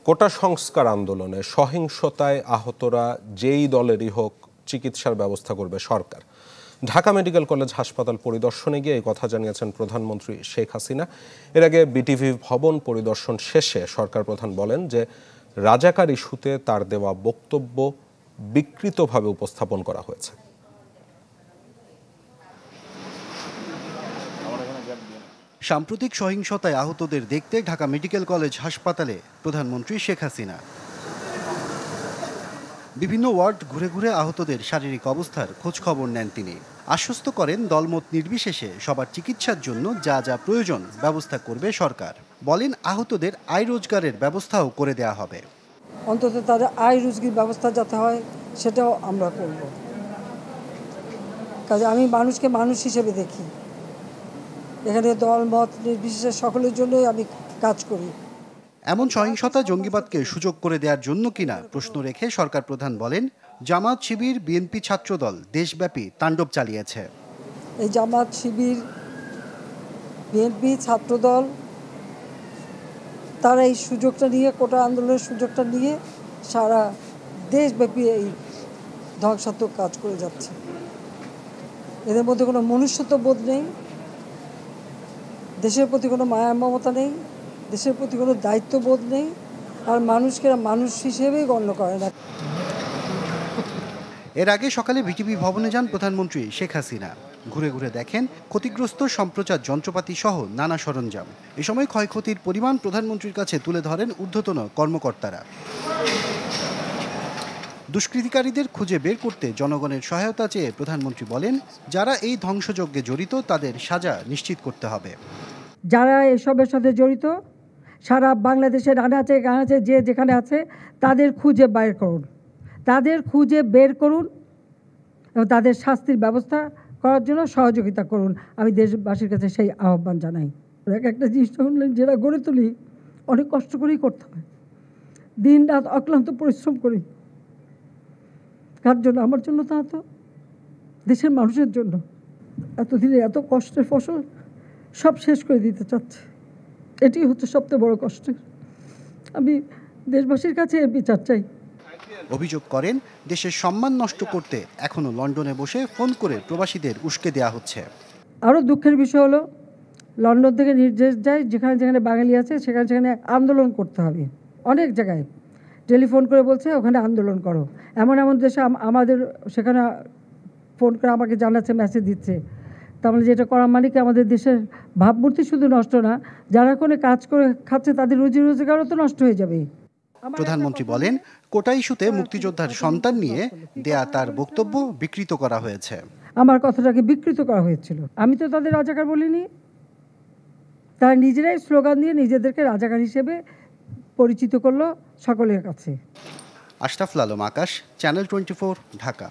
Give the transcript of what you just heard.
কোটা সংস্কার আন্দোলনে সহিংসতায় আহতরা যেই দলেরই হোক চিকিৎসার ব্যবস্থা করবে সরকার। ঢাকা মেডিকেল কলেজ হাসপাতাল পরিদর্শনে গিয়ে এই কথা জানিয়েছেন প্রধানমন্ত্রী শেখ হাসিনা। এর আগে বিটিভি ভবন পরিদর্শন শেষে সরকার প্রধান বলেন যে রাজাকার ইস্যুতে তার দেওয়া বক্তব্য বিকৃতভাবে উপস্থাপন করা হয়েছে। সাম্প্রতিক সহিংসতায় আহতদের দেখতে ঢাকা মেডিকেল কলেজ হাসপাতালে প্রধানমন্ত্রী শেখ হাসিনা বিভিন্ন ওয়ার্ড ঘুরে ঘুরে আহতদের শারীরিক অবস্থার খোঁজ খবর নেন। তিনি আশ্বস্ত করেন দলমত নির্বিশেষে সবার চিকিৎসার জন্য যা যা প্রয়োজন ব্যবস্থা করবে সরকার। বলেন আহতদের আয় রোজগারের ব্যবস্থাও করে দেয়া হবে। অন্তত তাদের আয় রোজগার ব্যবস্থা যাতে হয় সেটাও আমরা করব। কাজে আমি মানুষকে মানুষ হিসেবে দেখি, এখানে দল মত নির্বিশেষে সকলের জন্যই আমি কাজ করি। এমন সহিংসতা জঙ্গিবাদকে সুযোগ করে দেওয়ার জন্য কিনা প্রশ্ন রেখে সরকার প্রধান বলেন জামাত শিবির বিএনপি ছাত্রদল দেশব্যাপী তাণ্ডব চালিয়েছে। এই জামাত শিবির বিএনপি ছাত্রদল তারা এই সুযোগটা নিয়ে, কোটা আন্দোলনের সুযোগটা নিয়ে সারা দেশব্যাপী এই ধ্বংসাত্মক কাজ করে যাচ্ছে। এদের মধ্যে কোনো মনুষ্যত্ব বোধ নেই, দেশের প্রতি কোনো মায়া মমতা নেই, দেশের প্রতি কোনো দায়িত্ববোধ নেই, আর মানুষকে মানুষ হিসেবেই গণ্য করে না। এর আগে সকালে বিটিভি ভবনে যান প্রধানমন্ত্রী শেখ হাসিনা। ঘুরে ঘুরে দেখেন ক্ষতিগ্রস্ত সম্প্রচার যন্ত্রপাতি সহ নানা সরঞ্জাম। এ সময় ক্ষয়ক্ষতির পরিমাণ প্রধানমন্ত্রীর কাছে তুলে ধরেন ঊর্ধ্বতন কর্মকর্তারা। দুষ্কৃতিকারীদের খুঁজে বের করতে জনগণের সহায়তা চেয়ে প্রধানমন্ত্রী বলেন যারা এই ধ্বংসযজ্ঞে জড়িত তাদের সাজা নিশ্চিত করতে হবে। যারা এসবের সাথে জড়িত সারা বাংলাদেশের আনাচে কানাচে যে যেখানে আছে তাদের খুঁজে বের করুন, তাদের খুঁজে বের করুন এবং তাদের শাস্তির ব্যবস্থা করার জন্য সহযোগিতা করুন। আমি দেশবাসীর কাছে সেই আহ্বান জানাই। একটা জিনিস যেটা গড়ে তুলি অনেক কষ্ট করেই করতে হয়, দিন রাত অক্লান্ত পরিশ্রম করি। কার জন্য? আমার জন্য, তা তো দেশের মানুষের জন্য। এতদিনে এত কষ্টের ফসল সব শেষ করে দিতে চাচ্ছে, এটি হচ্ছে সবচেয়ে বড় কষ্টের। আমি দেশবাসীর কাছে এর বিচার চাই। অভিযোগ করেন দেশের সম্মান নষ্ট করতে এখনো লন্ডনে বসে ফোন করে প্রবাসীদের উস্কে দেওয়া হচ্ছে। আরও দুঃখের বিষয় হলো লন্ডন থেকে নির্দেশ যায় যেখানে যেখানে বাঙালি আছে সেখানে সেখানে আন্দোলন করতে হবে। অনেক জায়গায় টেলিফোন করে বলছে ওখানে আন্দোলন করো। এমন এমন দেশে আমাদের সেখানে ফোন করে আমাকে জানাচ্ছে, মেসেজ দিচ্ছে। তাহলে যেটা করা মানে কি আমাদের দেশের ভাবমূর্তি শুধু নষ্ট না, যারা কোনো কাজ করে খাচ্ছে তাদের রুজি রোজগারও তো নষ্ট হয়ে যাবে। প্রধানমন্ত্রী বলেন কোটা ইস্যুতে মুক্তিযোদ্ধার সন্তান নিয়ে দেয়া তার বক্তব্য বিকৃত করা হয়েছে। আমার কথাটাকে বিকৃত করা হয়েছিল। আমি তো তাদের রাজাকার বলিনি, তারা নিজেরাই স্লোগান দিয়ে নিজেদেরকে রাজাকার হিসেবে পরিচিত করলো সকলের কাছে। আশরাফুল আলম আকাশ, চ্যানেল 24, ঢাকা।